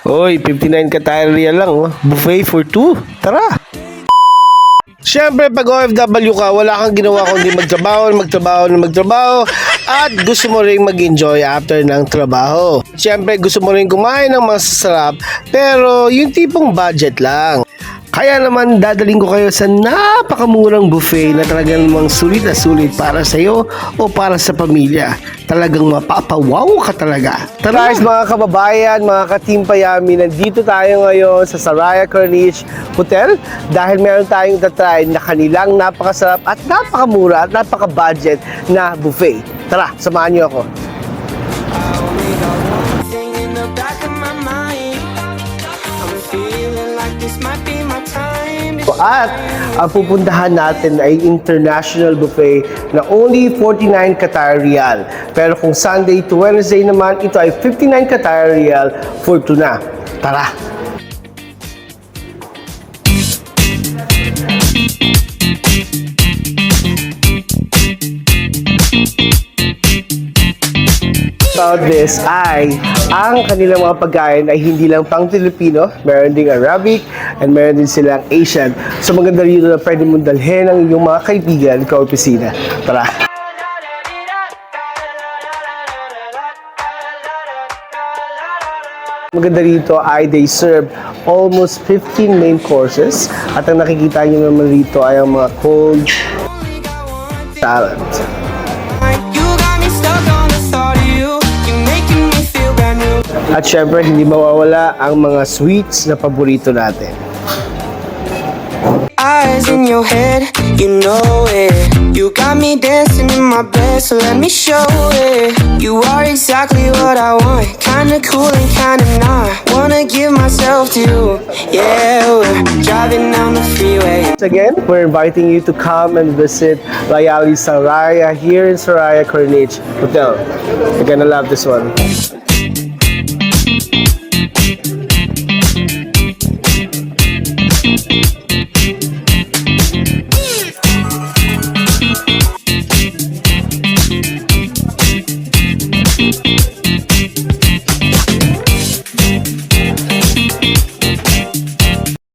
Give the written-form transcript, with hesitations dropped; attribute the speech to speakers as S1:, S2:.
S1: Hoy, 59 ka-real lang, oh. Buffet for 2. Tara! Siyempre, pag OFW ka, wala kang ginawa kundi magtrabaho, at gusto mo rin mag-enjoy after ng trabaho. Siyempre, gusto mo rin kumain ng masasarap, pero yung tipong budget lang. Kaya naman dadaling ko kayo sa napakamurang buffet na talagang namang sulit na sulit para sa iyo o para sa pamilya. Talagang mapapawaw ka talaga. Tara! Guys, mga kababayan, mga ka-team Payami, nandito tayo ngayon sa Saraya Corniche Hotel dahil meron tayong tatry na kanilang napakasarap at napakamura at napaka-budget na buffet. Tara, samahan niyo ako. At ang pupuntahan natin ay international buffet na only 49 Qatar Rial. Pero kung Sunday to Wednesday naman, ito ay 59 Qatar Rial for tuna. Tara! About this ay ang kanilang mga pagkain ay hindi lang pang Filipino, meron ding Arabic and meron din silang Asian. So maganda rito na pwede mong dalhin ang iyong mga kaibigan ka opisina. Tara! Maganda rito ay they serve almost 15 main courses at ang nakikita nyo naman rito ay ang mga cold salad. At syempre, hindi mawawala ang mga sweets na paborito natin.
S2: Eyes in your head, you know it. You got me dancing in my bed, so let me show it. You are exactly what I want, kinda cool and kinda not. Wanna give myself to you, yeah. We're driving down the freeway.
S1: Again, we're inviting you to come and visit Layali Saraya here in Saraya Corniche Hotel. You're gonna love this one.